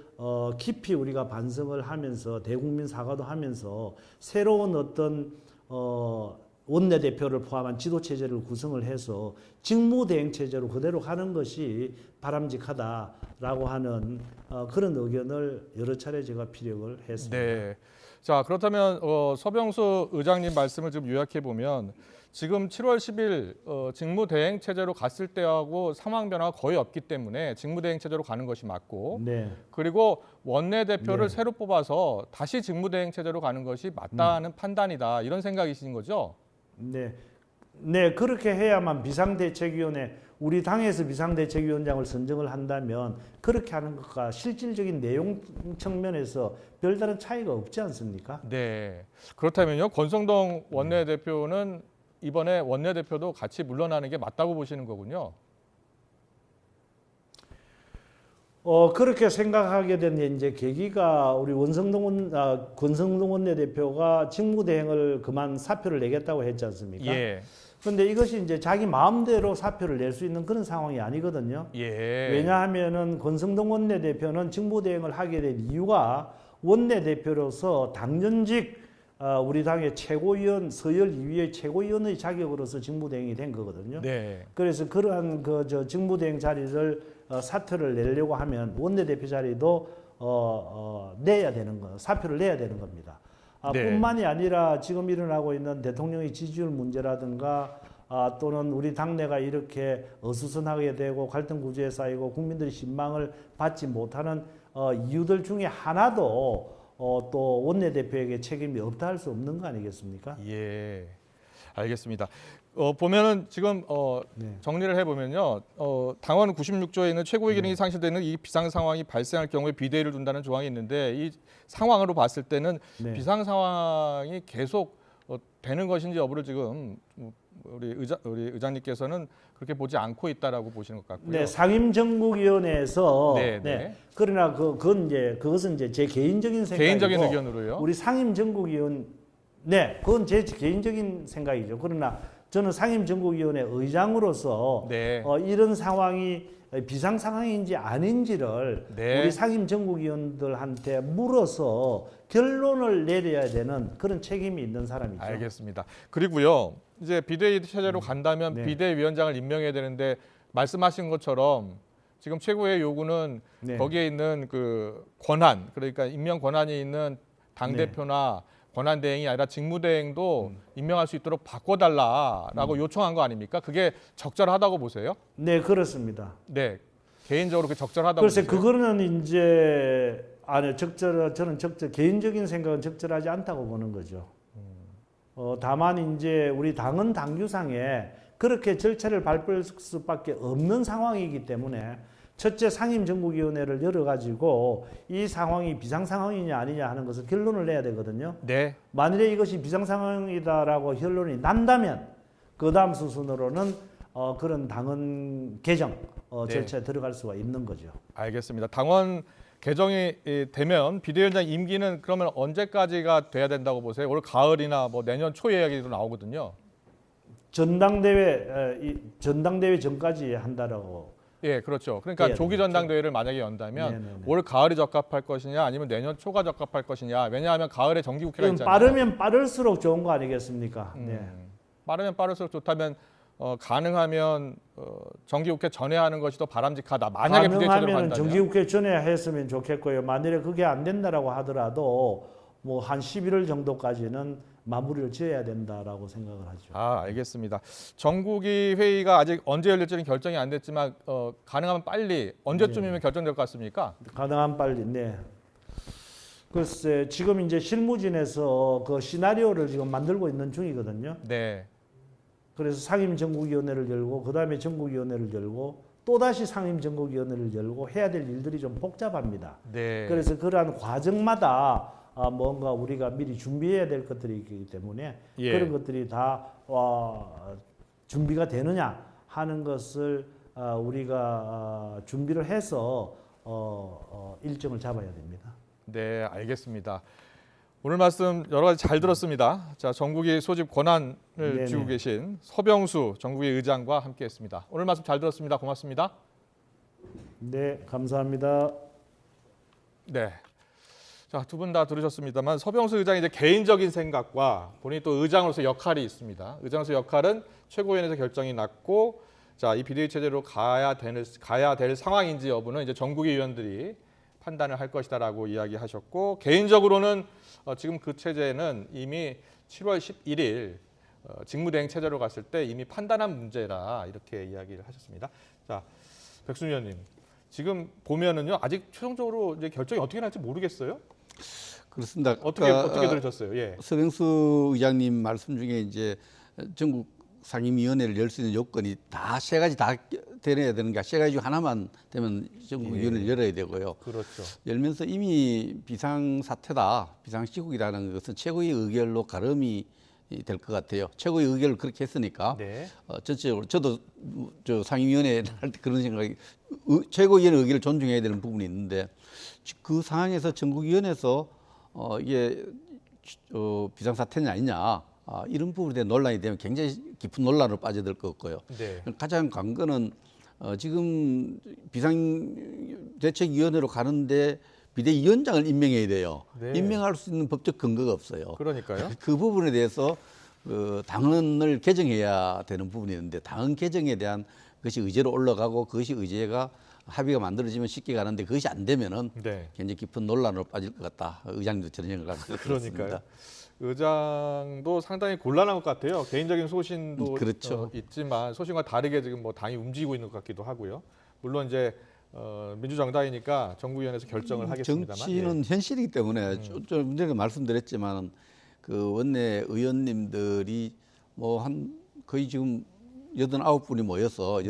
깊이 우리가 반성을 하면서 대국민 사과도 하면서 새로운 어떤 원내대표를 포함한 지도체제를 구성을 해서 직무대행체제로 그대로 가는 것이 바람직하다라고 하는 그런 의견을 여러 차례 제가 피력을 했습니다. 네. 자 그렇다면 서병수 의장님 말씀을 좀 요약해 보면 지금 7월 10일 직무대행 체제로 갔을 때하고 상황 변화가 거의 없기 때문에 직무대행 체제로 가는 것이 맞고 네. 그리고 원내대표를 네. 새로 뽑아서 다시 직무대행 체제로 가는 것이 맞다는 판단이다 이런 생각이신 거죠? 네. 네, 그렇게 해야만 비상대책위원회, 우리 당에서 비상대책위원장을 선정을 한다면 그렇게 하는 것과 실질적인 내용 측면에서 별다른 차이가 없지 않습니까? 네. 그렇다면요 권성동 원내대표는 이번에 원내대표도 같이 물러나는 게 맞다고 보시는 거군요. 그렇게 생각하게 된 이제 계기가 우리 권성동 원내대표가 직무대행을 그만 사표를 내겠다고 했지 않습니까? 예. 그런데 이것이 이제 자기 마음대로 사표를 낼 수 있는 그런 상황이 아니거든요. 예. 왜냐하면은 권성동 원내대표는 직무대행을 하게 된 이유가 원내대표로서 당연직 우리 당의 최고위원 서열 2위의 최고위원의 자격으로서 직무대행이 된 거거든요. 네. 그래서 그러한 직무대행 자리를 사표를 내려고 하면 원내대표 자리도 내야 되는 거, 사표를 내야 되는 겁니다. 네. 뿐만이 아니라 지금 일어나고 있는 대통령의 지지율 문제라든가 또는 우리 당내가 이렇게 어수선하게 되고 갈등 구조에 쌓이고 국민들의 신망을 받지 못하는 이유들 중에 하나도 또 원내대표에게 책임이 없다 할 수 없는 거 아니겠습니까? 예, 알겠습니다. 보면은 지금 네. 정리를 해보면요, 당원 96조에 있는 최고위 기능이 네. 상실되는 이 비상 상황이 발생할 경우에 비대위를 둔다는 조항이 있는데 이 상황으로 봤을 때는 네. 비상 상황이 계속 되는 것인지 여부를 지금 우리 의장님께서는 그렇게 보지 않고 있다라고 보시는 것 같고요. 네, 상임정국위원회에서 네, 네. 네. 그러나 그것은 이제 제 개인적인 생각이고 개인적인 의견으로요. 우리 상임정국위원 네, 그건 제 개인적인 생각이죠. 그러나 저는 상임정국위원회 의장으로서 네. 이런 상황이 비상 상황인지 아닌지를 네. 우리 상임정국위원들한테 물어서 결론을 내려야 되는 그런 책임이 있는 사람이죠. 알겠습니다. 그리고요, 이제 비대위 체제로 간다면 네. 비대위원장을 임명해야 되는데 말씀하신 것처럼 지금 최고의 요구는 네. 거기에 있는 그 권한, 그러니까 임명 권한이 있는 당 대표나 권한 대행이 아니라 직무대행도 임명할 수 있도록 바꿔달라라고 요청한 거 아닙니까? 그게 적절하다고 보세요? 네, 그렇습니다. 네, 개인적으로 그 적절하다고 글쎄, 보세요? 그거는 이제 저는 개인적인 생각은 적절하지 않다고 보는 거죠. 다만 이제 우리 당은 당규상에 그렇게 절차를 밟을 수밖에 없는 상황이기 때문에 첫째 상임정국위원회를 열어가지고 이 상황이 비상 상황이냐 아니냐 하는 것을 결론을 내야 되거든요. 네, 만일에 이것이 비상 상황이다라고 결론이 난다면 그 다음 수순으로는 그런 당헌 개정 절차에 들어갈 수가 있는 거죠. 알겠습니다. 당원 개정이 되면 비대위원장 임기는 그러면 언제까지가 돼야 된다고 보세요? 올 가을이나 뭐 내년 초 이야기도 나오거든요. 전당대회 전까지 한다라고. 예, 그렇죠. 그러니까 해야 조기 되겠죠. 전당대회를 만약에 연다면 네네네. 올 가을이 적합할 것이냐 아니면 내년 초가 적합할 것이냐. 왜냐하면 가을에 정기국회가 그럼 있잖아요. 빠르면 빠를수록 좋은 거 아니겠습니까? 네. 빠르면 빠를수록 좋다면 가능하면 정기국회 전에 하는 것이 더 바람직하다. 만약에 비대위체제로 가능하면 간다면. 정기국회 전에 했으면 좋겠고요. 만일에 그게 안 된다라고 하더라도 뭐 한 11월 정도까지는 마무리를 지어야 된다라고 생각을 하죠. 아, 알겠습니다. 정국위 회의가 아직 언제 열릴지는 결정이 안 됐지만 가능하면 빨리 언제쯤이면 결정될 것 같습니까? 가능한 빨리. 네. 글쎄 지금 이제 실무진에서 그 시나리오를 지금 만들고 있는 중이거든요. 네. 그래서 상임정국위원회를 열고 그다음에 정국위원회를 열고 또다시 상임정국위원회를 열고 해야 될 일들이 좀 복잡합니다. 네. 그래서 그러한 과정마다 뭔가 우리가 미리 준비해야 될 것들이 있기 때문에 예. 그런 것들이 다 준비가 되느냐 하는 것을 우리가 준비를 해서 일정을 잡아야 됩니다. 네, 알겠습니다. 오늘 말씀 여러 가지 잘 들었습니다. 자, 정국위 소집 권한을 네네. 쥐고 계신 서병수 정국위 의장과 함께했습니다. 오늘 말씀 잘 들었습니다. 고맙습니다. 네, 감사합니다. 네. 자, 두 분 다 들으셨습니다만 서병수 의장의 이제 개인적인 생각과 본인이 또 의장으로서 역할이 있습니다. 의장으로서 역할은 최고위원회에서 결정이 났고, 자, 이 비대위 체제로 가야 될 상황인지 여부는 이제 정국위 의원들이 판단을 할 것이다라고 이야기하셨고, 개인적으로는 지금 그 체제는 이미 7월 11일 직무대행 체제로 갔을 때 이미 판단한 문제라 이렇게 이야기를 하셨습니다. 자, 백순 의원님, 지금 보면은요 아직 최종적으로 이제 결정이 어떻게 날지 모르겠어요. 그렇습니다. 어떻게 들으셨어요? 예. 서병수 의장님 말씀 중에 이제 전국 상임위원회를 열 수 있는 요건이 다 세 가지 다 되어야 되는 게 세 가지 중 하나만 되면 전국위원회를 열어야 되고요. 그렇죠. 열면서 이미 비상사태다, 비상시국이라는 것은 최고의 의결로 가름이 될 것 같아요. 최고의 의결을 그렇게 했으니까 네. 전체적으로 저도 저 상임위원회 할 때 그런 생각이 최고위원회 의결을 존중해야 되는 부분이 있는데 그 상황에서 전국위원회에서 이게 비상사태냐 아니냐 이런 부분에 대한 논란이 되면 굉장히 깊은 논란으로 빠져들 것 같고요. 네. 가장 관건은 지금 비상대책위원회로 가는데 비대위원장을 임명해야 돼요. 네. 임명할 수 있는 법적 근거가 없어요. 그러니까요. 그 부분에 대해서 당헌을 개정해야 되는 부분이 있는데 당헌 개정에 대한 것이 의제로 올라가고 그것이 의제가 합의가 만들어지면 쉽게 가는데 그것이 안 되면은 네. 굉장히 깊은 논란으로 빠질 것 같다. 의장님도 저런 생각을 갖고 그러니까요. 있습니다. 의장도 상당히 곤란한 것 같아요. 개인적인 소신도 그렇죠. 있지만 소신과 다르게 지금 뭐 당이 움직이고 있는 것 같기도 하고요. 물론 이제 민주정당이니까 정부위원회에서 결정을 하겠습니다만. 정치는 현실이기 때문에 좀 전에 말씀드렸지만 그 원내 의원님들이 뭐 한 거의 지금 89분이 모여서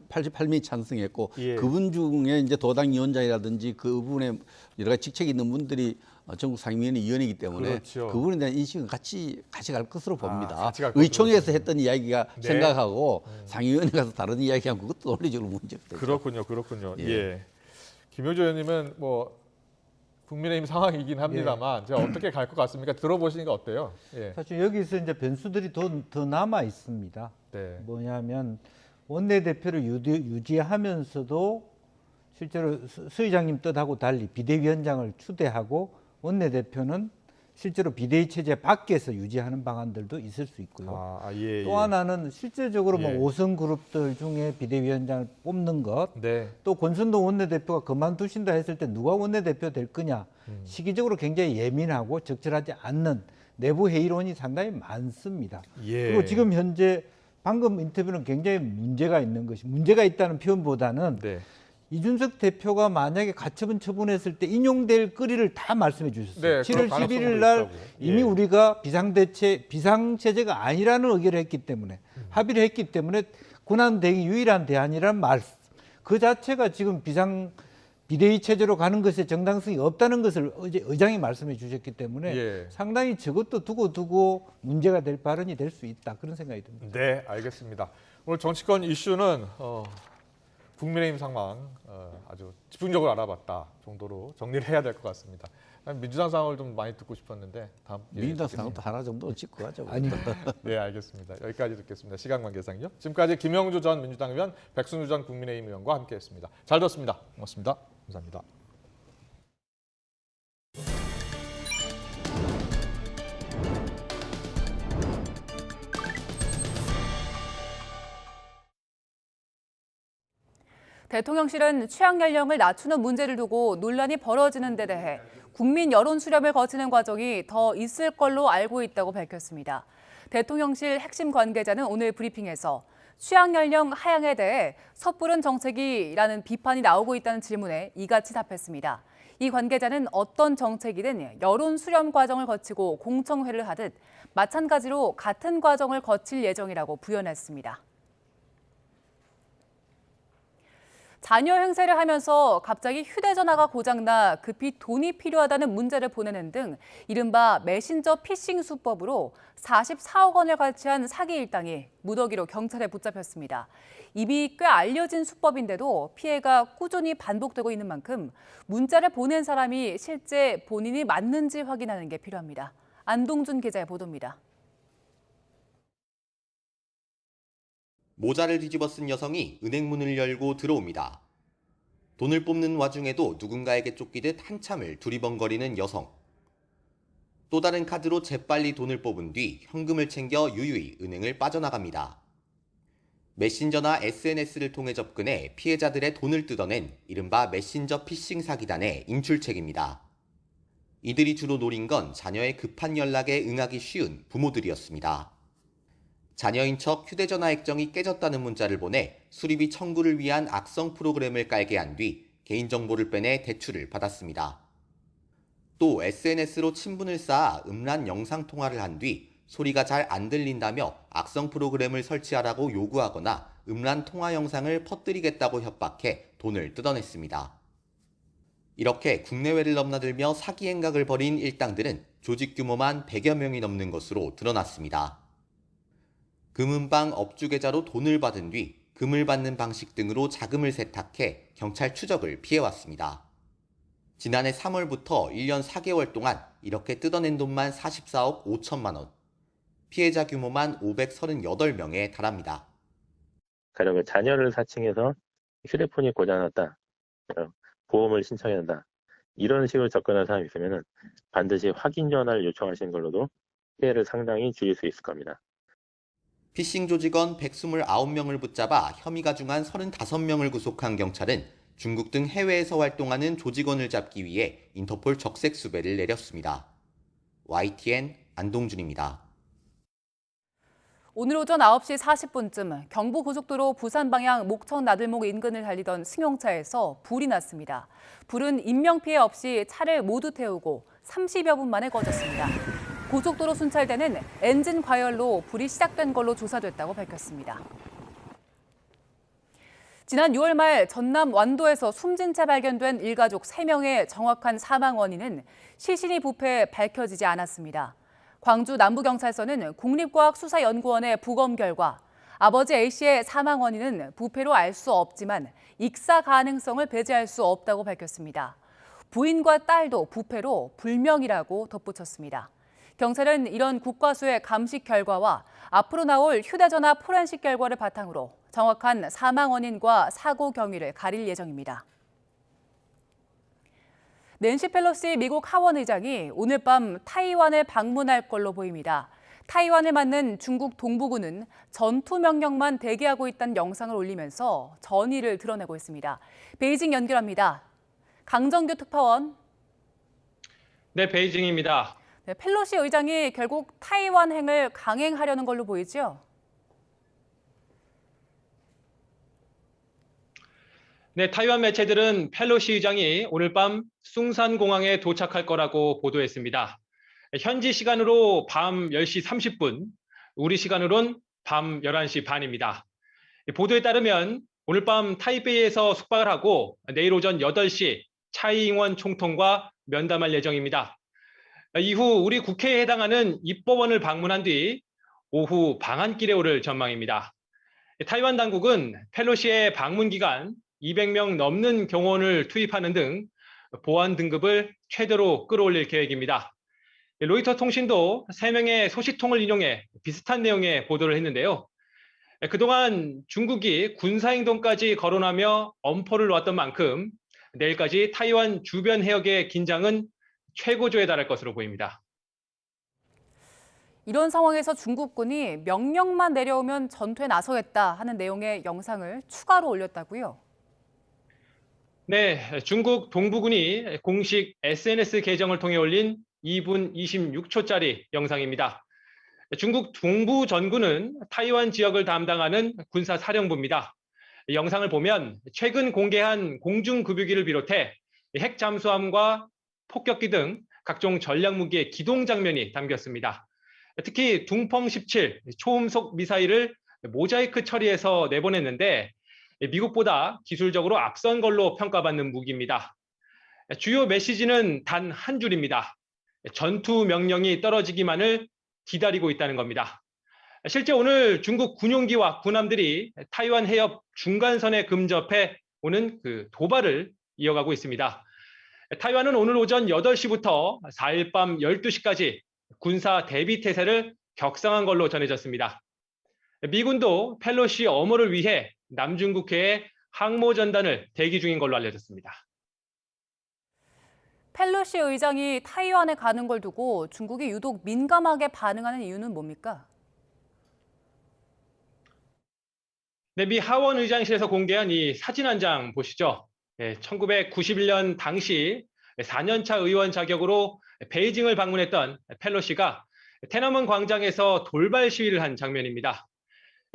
88명이 찬성했고 예. 그분 중에 이제 도당위원장이라든지 그분의 여러 가지 직책이 있는 분들이 전국 상임위원회 위원이기 때문에 그렇죠. 그분에 대한 인식은 같이 갈 것으로 봅니다. 같이 갈 것으로 의총에서 했던 이야기가 네. 생각하고 상임위원회 가서 다른 이야기하면 그것도 논리적으로 문제가 되죠. 그렇군요. 예. 예. 김효조 의원님은 뭐 국민의힘 상황이긴 합니다만 제가 어떻게 갈 것 같습니까? 들어보시니까 어때요? 예. 사실 여기서 이제 변수들이 더 남아 있습니다. 네. 뭐냐면 원내대표를 유지하면서도 실제로 수 의장님 뜻하고 달리 비대위원장을 추대하고 원내대표는 실제로 비대위 체제 밖에서 유지하는 방안들도 있을 수 있고요. 예, 또 하나는 실제적으로 예. 뭐 5선 그룹들 중에 비대위원장을 뽑는 것, 네. 또 권순동 원내대표가 그만두신다 했을 때 누가 원내대표 될 거냐, 시기적으로 굉장히 예민하고 적절하지 않는 내부 회의론이 상당히 많습니다. 예. 그리고 지금 현재 방금 인터뷰는 굉장히 문제가 있는 것이, 문제가 있다는 표현보다는 네. 이준석 대표가 만약에 가처분 처분했을 때 인용될 거리를 다 말씀해 주셨어요. 네, 7월 그럴 가능성도 11일 날 있다고. 이미 예. 우리가 비상체제가 아니라는 의결을 했기 때문에 합의를 했기 때문에 군안대응이 유일한 대안이란 말, 그 자체가 지금 비대위 체제로 가는 것에 정당성이 없다는 것을 어제 의장이 말씀해 주셨기 때문에 예. 상당히 저것도 두고 문제가 될 발언이 될 수 있다, 그런 생각이 듭니다. 네, 알겠습니다. 오늘 정치권 이슈는 국민의힘 상황 아주 집중적으로 알아봤다 정도로 정리를 해야 될 것 같습니다. 민주당 상황을 좀 많이 듣고 싶었는데 다음 민주당 상황도 하나 정도 짚고 가죠. 아니, 네, 알겠습니다. 여기까지 듣겠습니다. 시간 관계상요. 지금까지 김영주 전 민주당 의원, 백순우 전 국민의힘 의원과 함께했습니다. 잘 들었습니다. 고맙습니다. 감사합니다. 대통령실은 취학 연령을 낮추는 문제를 두고 논란이 벌어지는 데 대해 국민 여론 수렴을 거치는 과정이 더 있을 걸로 알고 있다고 밝혔습니다. 대통령실 핵심 관계자는 오늘 브리핑에서 취학 연령 하향에 대해 섣부른 정책이라는 비판이 나오고 있다는 질문에 이같이 답했습니다. 이 관계자는 어떤 정책이든 여론 수렴 과정을 거치고 공청회를 하듯 마찬가지로 같은 과정을 거칠 예정이라고 부연했습니다. 자녀 행세를 하면서 갑자기 휴대전화가 고장나 급히 돈이 필요하다는 문제를 보내는 등 이른바 메신저 피싱 수법으로 44억 원을 갈취한 사기 일당이 무더기로 경찰에 붙잡혔습니다. 이미 꽤 알려진 수법인데도 피해가 꾸준히 반복되고 있는 만큼 문자를 보낸 사람이 실제 본인이 맞는지 확인하는 게 필요합니다. 안동준 기자의 보도입니다. 모자를 뒤집어 쓴 여성이 은행 문을 열고 들어옵니다. 돈을 뽑는 와중에도 누군가에게 쫓기듯 한참을 두리번거리는 여성. 또 다른 카드로 재빨리 돈을 뽑은 뒤 현금을 챙겨 유유히 은행을 빠져나갑니다. 메신저나 SNS를 통해 접근해 피해자들의 돈을 뜯어낸 이른바 메신저 피싱 사기단의 인출책입니다. 이들이 주로 노린 건 자녀의 급한 연락에 응하기 쉬운 부모들이었습니다. 자녀인 척 휴대전화 액정이 깨졌다는 문자를 보내 수리비 청구를 위한 악성 프로그램을 깔게 한 뒤 개인정보를 빼내 대출을 받았습니다. 또 SNS로 친분을 쌓아 음란 영상통화를 한 뒤 소리가 잘 안 들린다며 악성 프로그램을 설치하라고 요구하거나 음란 통화 영상을 퍼뜨리겠다고 협박해 돈을 뜯어냈습니다. 이렇게 국내외를 넘나들며 사기 행각을 벌인 일당들은 조직 규모만 100여 명이 넘는 것으로 드러났습니다. 금은방 업주 계좌로 돈을 받은 뒤 금을 받는 방식 등으로 자금을 세탁해 경찰 추적을 피해왔습니다. 지난해 3월부터 1년 4개월 동안 이렇게 뜯어낸 돈만 44억 5천만 원, 피해자 규모만 538명에 달합니다. 가령 자녀를 사칭해서 휴대폰이 고장났다, 보험을 신청해야 한다, 이런 식으로 접근한 사람이 있으면 반드시 확인 전화를 요청하시는 걸로도 피해를 상당히 줄일 수 있을 겁니다. 피싱 조직원 129명을 붙잡아 혐의가 중한 35명을 구속한 경찰은 중국 등 해외에서 활동하는 조직원을 잡기 위해 인터폴 적색 수배를 내렸습니다. YTN 안동준입니다. 오늘 오전 9시 40분쯤 경부고속도로 부산 방향 목천 나들목 인근을 달리던 승용차에서 불이 났습니다. 불은 인명피해 없이 차를 모두 태우고 30여 분 만에 꺼졌습니다. 고속도로 순찰대는 엔진 과열로 불이 시작된 걸로 조사됐다고 밝혔습니다. 지난 6월 말 전남 완도에서 숨진 채 발견된 일가족 3명의 정확한 사망 원인은 시신이 부패해 밝혀지지 않았습니다. 광주 남부경찰서는 국립과학수사연구원의 부검 결과 아버지 A씨의 사망 원인은 부패로 알 수 없지만 익사 가능성을 배제할 수 없다고 밝혔습니다. 부인과 딸도 부패로 불명이라고 덧붙였습니다. 경찰은 이런 국과수의 감식 결과와 앞으로 나올 휴대전화 포렌식 결과를 바탕으로 정확한 사망 원인과 사고 경위를 가릴 예정입니다. 낸시 펠로시 미국 하원 의장이 오늘 밤 타이완을 방문할 걸로 보입니다. 타이완을 맞는 중국 동부군은 전투 명령만 대기하고 있다는 영상을 올리면서 전의를 드러내고 있습니다. 베이징 연결합니다. 강정규 특파원. 네, 베이징입니다. 네, 펠로시 의장이 결국 타이완행을 강행하려는 걸로 보이죠? 네, 타이완 매체들은 펠로시 의장이 오늘 밤 숭산공항에 도착할 거라고 보도했습니다. 현지 시간으로 밤 10시 30분, 우리 시간으론 밤 11시 반입니다. 보도에 따르면 오늘 밤 타이베이에서 숙박을 하고 내일 오전 8시 차이잉원 총통과 면담할 예정입니다. 이후 우리 국회에 해당하는 입법원을 방문한 뒤 오후 방한길에 오를 전망입니다. 타이완 당국은 펠로시의 방문 기간 200명 넘는 경호원을 투입하는 등 보안 등급을 최대로 끌어올릴 계획입니다. 로이터 통신도 3명의 소식통을 인용해 비슷한 내용의 보도를 했는데요. 그동안 중국이 군사행동까지 거론하며 엄포를 놓았던 만큼 내일까지 타이완 주변 해역의 긴장은 최고조에 달할 것으로 보입니다. 이런 상황에서 중국군이 명령만 내려오면 전투에 나서겠다 하는 내용의 영상을 추가로 올렸다고요? 네, 중국 동부군이 공식 SNS 계정을 통해 올린 2분 26초짜리 영상입니다. 중국 동부 전군은 타이완 지역을 담당하는 군사사령부입니다. 영상을 보면 최근 공개한 공중급유기를 비롯해 핵 잠수함과 폭격기 등 각종 전략무기의 기동 장면이 담겼습니다. 특히 둥펑 17 초음속 미사일을 모자이크 처리해서 내보냈는데 미국보다 기술적으로 앞선 걸로 평가받는 무기입니다. 주요 메시지는 단 한 줄입니다. 전투 명령이 떨어지기만을 기다리고 있다는 겁니다. 실제 오늘 중국 군용기와 군함들이 타이완 해협 중간선에 근접해 오는 그 도발을 이어가고 있습니다. 타이완은 오늘 오전 8시부터 4일 밤 12시까지 군사 대비 태세를 격상한 걸로 전해졌습니다. 미군도 펠로시 엄호를 위해 남중국해에 항모전단을 대기 중인 걸로 알려졌습니다. 펠로시 의장이 타이완에 가는 걸 두고 중국이 유독 민감하게 반응하는 이유는 뭡니까? 네, 미 하원 의장실에서 공개한 이 사진 한 장 보시죠. 1991년 당시 4년차 의원 자격으로 베이징을 방문했던 펠로시가天安문 광장에서 돌발 시위를 한 장면입니다.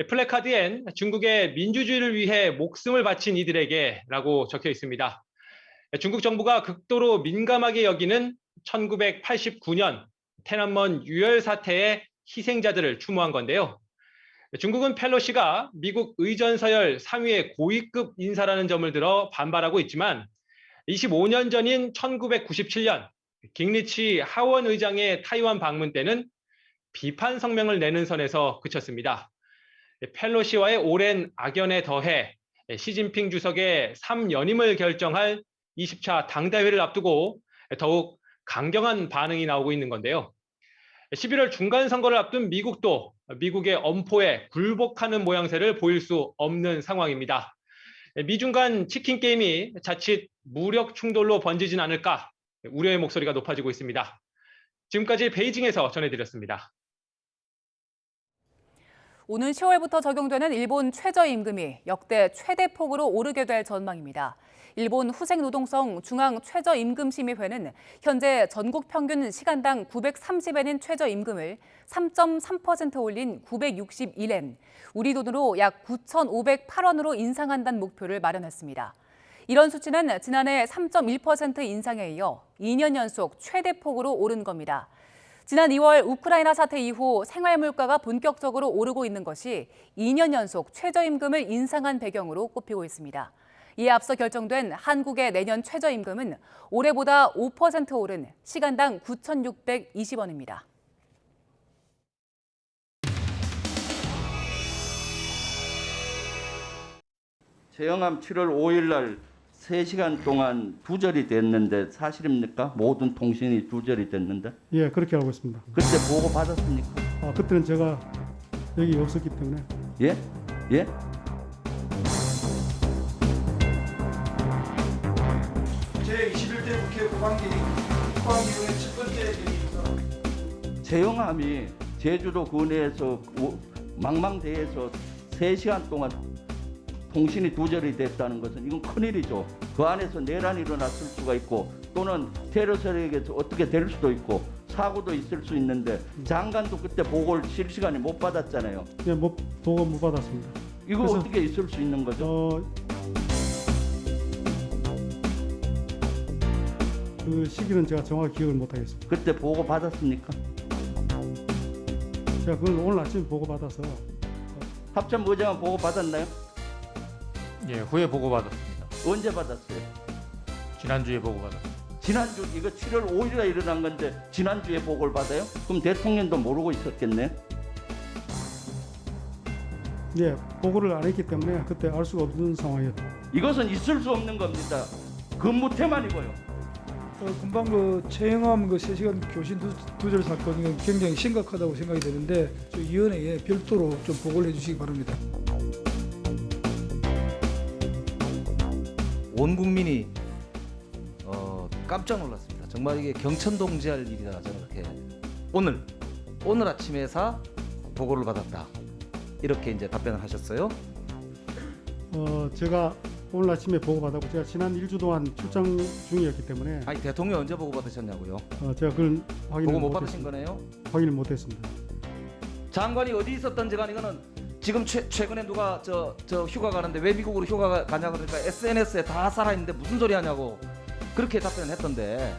플래카드엔 중국의 민주주의를 위해 목숨을 바친 이들에게라고 적혀 있습니다. 중국 정부가 극도로 민감하게 여기는 1989년天安문 유혈 사태의 희생자들을 추모한 건데요. 중국은 펠로시가 미국 의전서열 3위의 고위급 인사라는 점을 들어 반발하고 있지만 25년 전인 1997년 깅리치 하원 의장의 타이완 방문 때는 비판 성명을 내는 선에서 그쳤습니다. 펠로시와의 오랜 악연에 더해 시진핑 주석의 3연임을 결정할 20차 당대회를 앞두고 더욱 강경한 반응이 나오고 있는 건데요. 11월 중간선거를 앞둔 미국도 미국의 엄포에 굴복하는 모양새를 보일 수 없는 상황입니다. 미중 간 치킨 게임이 자칫 무력 충돌로 번지진 않을까 우려의 목소리가 높아지고 있습니다. 지금까지 베이징에서 전해드렸습니다. 오는 10월부터 적용되는 일본 최저임금이 역대 최대폭으로 오르게 될 전망입니다. 일본 후생노동성 중앙최저임금심의회는 현재 전국 평균 시간당 930엔인 최저임금을 3.3% 올린 961엔, 우리 돈으로 약 9,508원으로 인상한다는 목표를 마련했습니다. 이런 수치는 지난해 3.1% 인상에 이어 2년 연속 최대폭으로 오른 겁니다. 지난 2월 우크라이나 사태 이후 생활 물가가 본격적으로 오르고 있는 것이 2년 연속 최저임금을 인상한 배경으로 꼽히고 있습니다. 이에 앞서 결정된 한국의 내년 최저임금은 올해보다 5% 오른 시간당 9,620원입니다. 최영암 7월 5일 날 3시간 동안 두절이 됐는데 사실입니까? 모든 통신이 두절이 됐는데? 예, 그렇게 알고 있습니다. 그때 보고 받았습니까? 그때는 제가 여기 없었기 때문에. 예? 예? 제21대 국회 후반기의 첫 번째 일입니다. 최영암이 제주도 군에서 망망대해에서 3시간 동안 통신이 두절이 됐다는 것은 이건 큰일이죠. 그 안에서 내란이 일어났을 수가 있고 또는 테러 세력에서 어떻게 될 수도 있고 사고도 있을 수 있는데 장관도 그때 보고를 실시간에 못 받았잖아요. 예, 보고 못 받았습니다. 이거 어떻게 있을 수 있는 거죠? 그 시기는 제가 정확히 기억을 못 하겠습니다. 그때 보고 받았습니까? 제가 그걸 오늘 아침에 보고 받아서. 합참의장은 보고 받았나요? 예, 후에 보고받았습니다. 언제 받았어요? 지난주에 보고받았습니다. 지난주 이거 7월 5일에 일어난 건데 지난주에 보고를 받아요? 그럼 대통령도 모르고 있었겠네? 예, 보고를 안 했기 때문에 그때 알 수가 없는 상황이었죠. 이것은 있을 수 없는 겁니다. 근무태만이고요. 금방 그 최영암 그 3시간 교신 두절 사건이 굉장히 심각하다고 생각이 되는데 위원회에 별도로 좀 보고를 해주시기 바랍니다. 온 국민이 깜짝 놀랐습니다. 정말 이게 경천동지할 일이다. 저렇게 오늘 아침에서 보고를 받았다. 이렇게 이제 답변을 하셨어요. 제가 오늘 아침에 보고 받았고 제가 지난 1주 동안 출장 중이었기 때문에. 아니 대통령 언제 보고 받으셨냐고요? 제가 그걸 확인을 보고 못 받으신 거네요? 확인을 못했습니다. 장관이 어디 있었던지 간 이거는 지금 최근에 누가 저 휴가 가는데 왜 미국으로 휴가 가냐 그러니까 SNS에 다 살아있는데 무슨 소리 하냐고 그렇게 답변했던데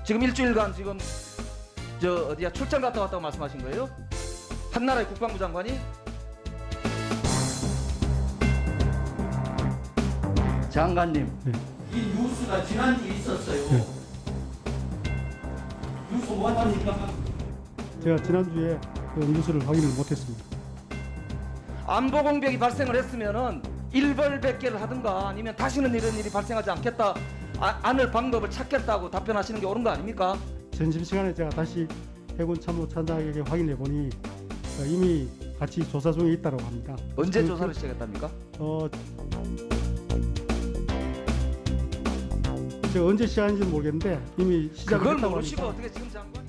지금 일주일간 지금 어디야 출장 갔다 왔다고 말씀하신 거예요? 한나라의 국방부 장관이? 장관님, 네. 이 뉴스가 지난주에 있었어요. 네. 뉴스 뭐 하십니까? 제가 지난주에 그 뉴스를 확인을 못했습니다. 안보 공백이 발생을 했으면은 일벌백계를 하든가 아니면 다시는 이런 일이 발생하지 않겠다 않을 방법을 찾겠다고 답변하시는 게 옳은 거 아닙니까? 점심시간에 제가 다시 해군 참모차장에게 확인해 보니 이미 같이 조사 중에 있다고 합니다. 언제 조사를 시작했답니까? 제가 언제 시작한지 모르겠는데 이미 시작을 그걸 했다고 모르시고 하니까. 어떻게 지금 장관?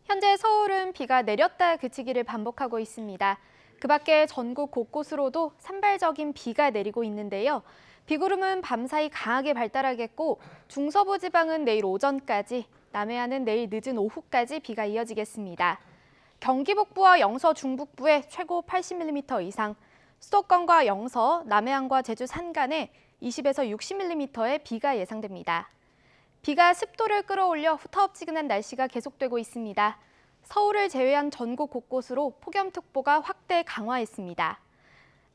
현재 서울은 비가 내렸다 그치기를 반복하고 있습니다. 그 밖에 전국 곳곳으로도 산발적인 비가 내리고 있는데요. 비구름은 밤사이 강하게 발달하겠고 중서부 지방은 내일 오전까지, 남해안은 내일 늦은 오후까지 비가 이어지겠습니다. 경기 북부와 영서 중북부에 최고 80mm 이상, 수도권과 영서, 남해안과 제주 산간에 20에서 60mm의 비가 예상됩니다. 비가 습도를 끌어올려 후텁지근한 날씨가 계속되고 있습니다. 서울을 제외한 전국 곳곳으로 폭염특보가 확대 강화했습니다.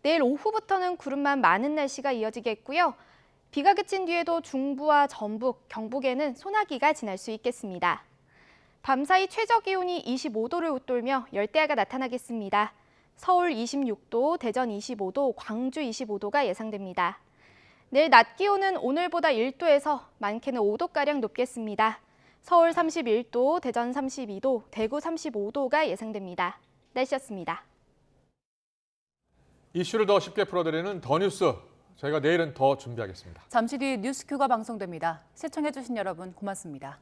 내일 오후부터는 구름만 많은 날씨가 이어지겠고요. 비가 그친 뒤에도 중부와 전북, 경북에는 소나기가 지날 수 있겠습니다. 밤사이 최저기온이 25도를 웃돌며 열대야가 나타나겠습니다. 서울 26도, 대전 25도, 광주 25도가 예상됩니다. 내일 낮 기온은 오늘보다 1도에서 많게는 5도가량 높겠습니다. 서울 31도, 대전 32도, 대구 35도가 예상됩니다. 날씨였습니다. 이슈를 더 쉽게 풀어드리는 더 뉴스. 저희가 내일은 더 준비하겠습니다. 잠시 뒤 뉴스큐가 방송됩니다. 시청해주신 여러분 고맙습니다.